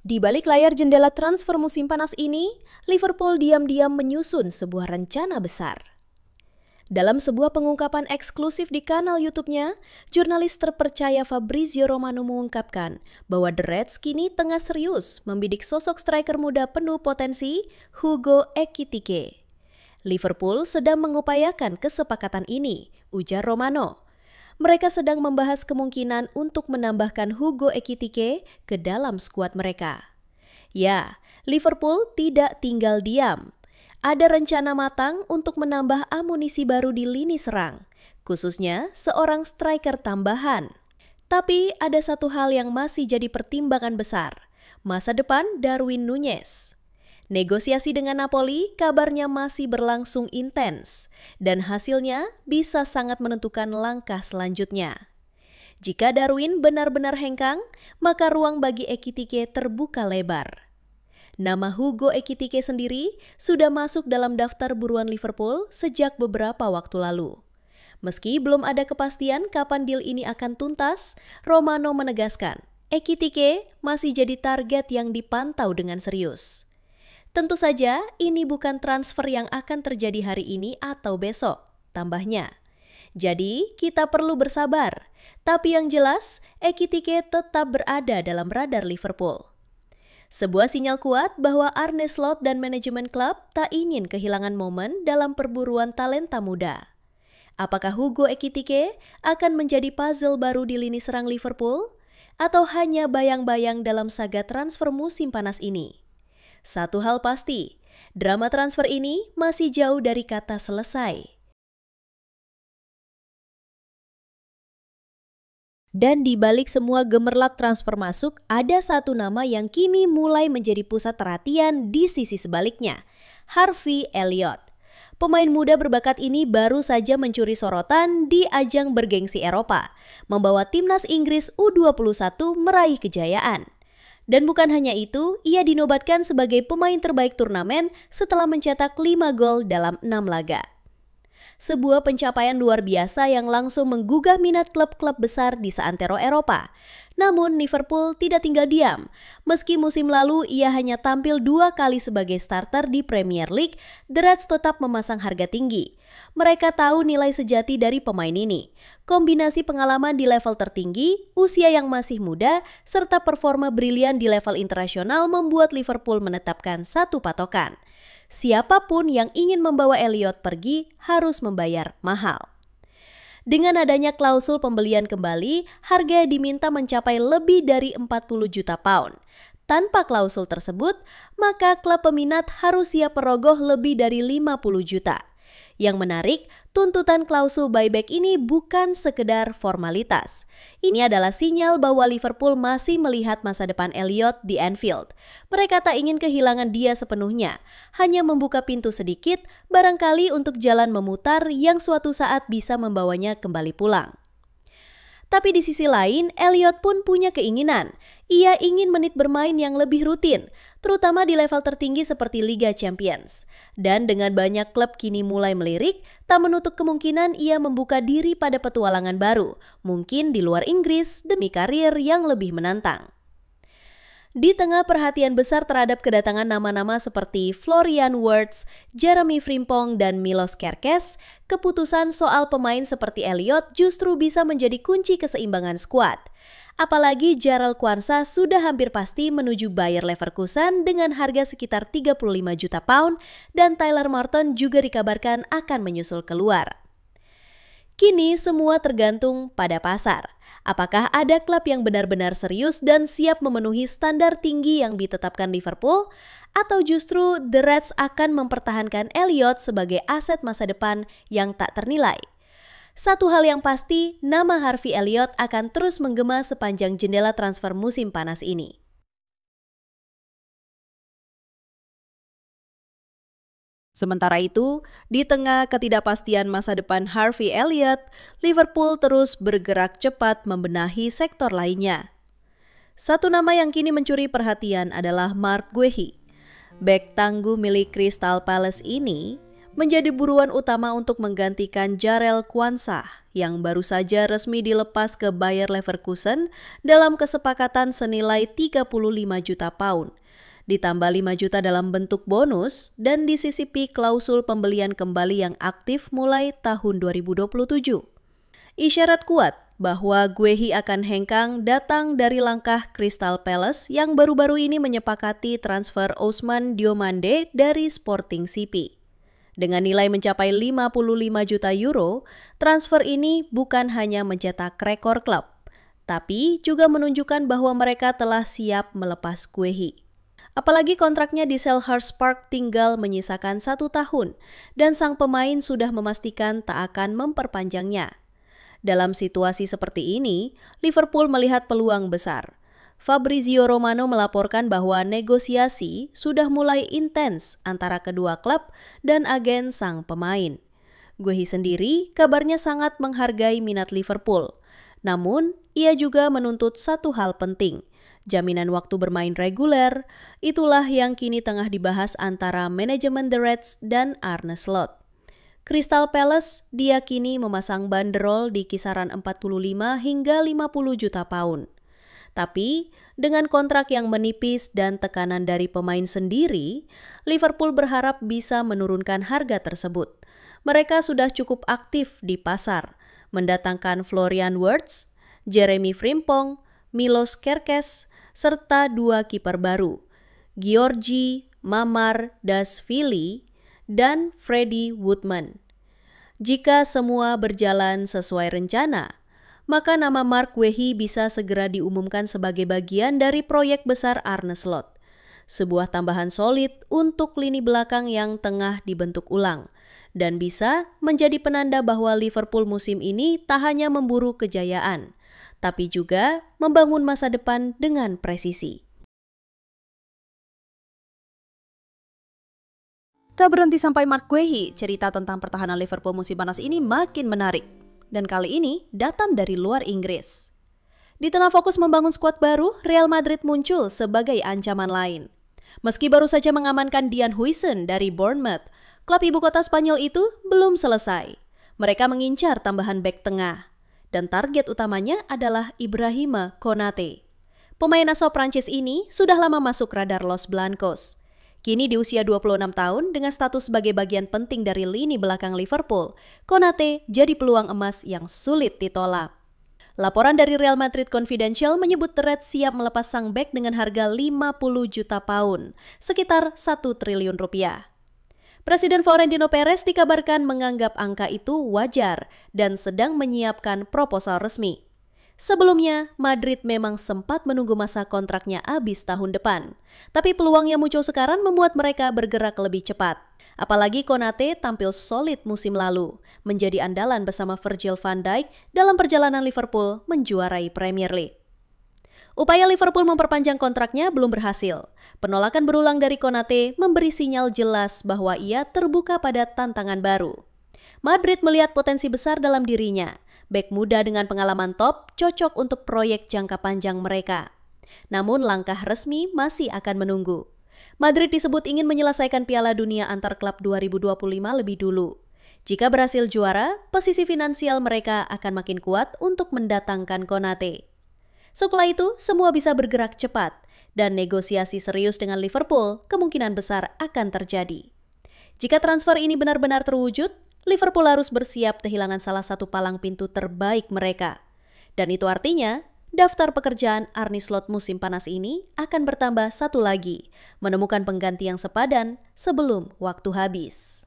Di balik layar jendela transfer musim panas ini, Liverpool diam-diam menyusun sebuah rencana besar. Dalam sebuah pengungkapan eksklusif di kanal YouTube-nya, jurnalis terpercaya Fabrizio Romano mengungkapkan bahwa The Reds kini tengah serius membidik sosok striker muda penuh potensi, Hugo Ekitike. Liverpool sedang mengupayakan kesepakatan ini, ujar Romano. Mereka sedang membahas kemungkinan untuk menambahkan Hugo Ekitike ke dalam skuad mereka. Ya, Liverpool tidak tinggal diam. Ada rencana matang untuk menambah amunisi baru di lini serang, khususnya seorang striker tambahan. Tapi ada satu hal yang masih jadi pertimbangan besar, masa depan Darwin Núñez. Negosiasi dengan Napoli kabarnya masih berlangsung intens, dan hasilnya bisa sangat menentukan langkah selanjutnya. Jika Darwin benar-benar hengkang, maka ruang bagi Ekitike terbuka lebar. Nama Hugo Ekitike sendiri sudah masuk dalam daftar buruan Liverpool sejak beberapa waktu lalu. Meski belum ada kepastian kapan deal ini akan tuntas, Romano menegaskan, Ekitike masih jadi target yang dipantau dengan serius. Tentu saja ini bukan transfer yang akan terjadi hari ini atau besok, tambahnya. Jadi kita perlu bersabar, tapi yang jelas Ekitike tetap berada dalam radar Liverpool. Sebuah sinyal kuat bahwa Arne Slot dan manajemen klub tak ingin kehilangan momen dalam perburuan talenta muda. Apakah Hugo Ekitike akan menjadi puzzle baru di lini serang Liverpool? Atau hanya bayang-bayang dalam saga transfer musim panas ini? Satu hal pasti, drama transfer ini masih jauh dari kata selesai. Dan di balik semua gemerlap transfer masuk, ada satu nama yang kini mulai menjadi pusat perhatian di sisi sebaliknya, Harvey Elliott. Pemain muda berbakat ini baru saja mencuri sorotan di ajang bergengsi Eropa, membawa timnas Inggris U21 meraih kejayaan. Dan bukan hanya itu, ia dinobatkan sebagai pemain terbaik turnamen setelah mencetak 5 gol dalam 6 laga. Sebuah pencapaian luar biasa yang langsung menggugah minat klub-klub besar di seantero Eropa. Namun Liverpool tidak tinggal diam. Meski musim lalu ia hanya tampil 2 kali sebagai starter di Premier League, The Reds tetap memasang harga tinggi. Mereka tahu nilai sejati dari pemain ini. Kombinasi pengalaman di level tertinggi, usia yang masih muda, serta performa brilian di level internasional membuat Liverpool menetapkan satu patokan. Siapapun yang ingin membawa Elliott pergi harus membayar mahal. Dengan adanya klausul pembelian kembali, harga diminta mencapai lebih dari 40 juta pound. Tanpa klausul tersebut, maka klub peminat harus siap merogoh lebih dari 50 juta. Yang menarik, tuntutan klausul buyback ini bukan sekedar formalitas. Ini adalah sinyal bahwa Liverpool masih melihat masa depan Elliott di Anfield. Mereka tak ingin kehilangan dia sepenuhnya, hanya membuka pintu sedikit, barangkali untuk jalan memutar yang suatu saat bisa membawanya kembali pulang. Tapi di sisi lain, Elliott pun punya keinginan. Ia ingin menit bermain yang lebih rutin, terutama di level tertinggi seperti Liga Champions. Dan dengan banyak klub kini mulai melirik, tak menutup kemungkinan ia membuka diri pada petualangan baru, mungkin di luar Inggris demi karir yang lebih menantang. Di tengah perhatian besar terhadap kedatangan nama-nama seperti Florian Wirtz, Jeremy Frimpong, dan Milos Kerkez, keputusan soal pemain seperti Elliott justru bisa menjadi kunci keseimbangan skuad. Apalagi Jarell Quansah sudah hampir pasti menuju Bayer Leverkusen dengan harga sekitar 35 juta pound dan Tyler Morton juga dikabarkan akan menyusul keluar. Kini semua tergantung pada pasar. Apakah ada klub yang benar-benar serius dan siap memenuhi standar tinggi yang ditetapkan Liverpool? Atau justru The Reds akan mempertahankan Elliott sebagai aset masa depan yang tak ternilai? Satu hal yang pasti, nama Harvey Elliott akan terus menggema sepanjang jendela transfer musim panas ini. Sementara itu, di tengah ketidakpastian masa depan Harvey Elliott, Liverpool terus bergerak cepat membenahi sektor lainnya. Satu nama yang kini mencuri perhatian adalah Marc Guehi. Bek tangguh milik Crystal Palace ini menjadi buruan utama untuk menggantikan Jarell Quansah yang baru saja resmi dilepas ke Bayer Leverkusen dalam kesepakatan senilai 35 juta pound. Ditambah 5 juta dalam bentuk bonus dan disisipi klausul pembelian kembali yang aktif mulai tahun 2027. Isyarat kuat bahwa Guehi akan hengkang datang dari langkah Crystal Palace yang baru-baru ini menyepakati transfer Ousmane Diomande dari Sporting CP. Dengan nilai mencapai 55 juta euro, transfer ini bukan hanya mencetak rekor klub, tapi juga menunjukkan bahwa mereka telah siap melepas Guehi. Apalagi kontraknya di Selhurst Park tinggal menyisakan 1 tahun dan sang pemain sudah memastikan tak akan memperpanjangnya. Dalam situasi seperti ini, Liverpool melihat peluang besar. Fabrizio Romano melaporkan bahwa negosiasi sudah mulai intens antara kedua klub dan agen sang pemain. Guehi sendiri kabarnya sangat menghargai minat Liverpool. Namun, ia juga menuntut satu hal penting, jaminan waktu bermain reguler. Itulah yang kini tengah dibahas antara manajemen The Reds dan Arne Slot. Crystal Palace diyakini memasang banderol di kisaran 45 hingga 50 juta pound. Tapi, dengan kontrak yang menipis dan tekanan dari pemain sendiri, Liverpool berharap bisa menurunkan harga tersebut. Mereka sudah cukup aktif di pasar, mendatangkan Florian Wirtz, Jeremy Frimpong, Milos Kerkez, serta 2 kiper baru, Giorgi Mamardashvili dan Freddie Woodman. Jika semua berjalan sesuai rencana, maka nama Mark Guehi bisa segera diumumkan sebagai bagian dari proyek besar Arne Slot. Sebuah tambahan solid untuk lini belakang yang tengah dibentuk ulang, dan bisa menjadi penanda bahwa Liverpool musim ini tak hanya memburu kejayaan, tapi juga membangun masa depan dengan presisi. Tak berhenti sampai Mark Guehi, cerita tentang pertahanan Liverpool musim panas ini makin menarik. Dan kali ini datang dari luar Inggris. Di tengah fokus membangun skuad baru, Real Madrid muncul sebagai ancaman lain. Meski baru saja mengamankan Dean Huijsen dari Bournemouth, klub ibu kota Spanyol itu belum selesai. Mereka mengincar tambahan bek tengah. Dan target utamanya adalah Ibrahima Konate. Pemain asal Prancis ini sudah lama masuk radar Los Blancos. Kini di usia 26 tahun dengan status sebagai bagian penting dari lini belakang Liverpool, Konate jadi peluang emas yang sulit ditolak. Laporan dari Real Madrid Confidential menyebut The Reds siap melepas sang bek dengan harga 50 juta pound, sekitar 1 triliun rupiah. Presiden Florentino Perez dikabarkan menganggap angka itu wajar dan sedang menyiapkan proposal resmi. Sebelumnya, Madrid memang sempat menunggu masa kontraknya habis tahun depan. Tapi peluang yang muncul sekarang membuat mereka bergerak lebih cepat. Apalagi Konate tampil solid musim lalu, menjadi andalan bersama Virgil van Dijk dalam perjalanan Liverpool menjuarai Premier League. Upaya Liverpool memperpanjang kontraknya belum berhasil. Penolakan berulang dari Konate memberi sinyal jelas bahwa ia terbuka pada tantangan baru. Madrid melihat potensi besar dalam dirinya. Bek muda dengan pengalaman top cocok untuk proyek jangka panjang mereka. Namun langkah resmi masih akan menunggu. Madrid disebut ingin menyelesaikan Piala Dunia antar klub 2025 lebih dulu. Jika berhasil juara, posisi finansial mereka akan makin kuat untuk mendatangkan Konate. Setelah itu, semua bisa bergerak cepat dan negosiasi serius dengan Liverpool kemungkinan besar akan terjadi. Jika transfer ini benar-benar terwujud, Liverpool harus bersiap kehilangan salah satu palang pintu terbaik mereka. Dan itu artinya, daftar pekerjaan Arne Slot musim panas ini akan bertambah satu lagi, menemukan pengganti yang sepadan sebelum waktu habis.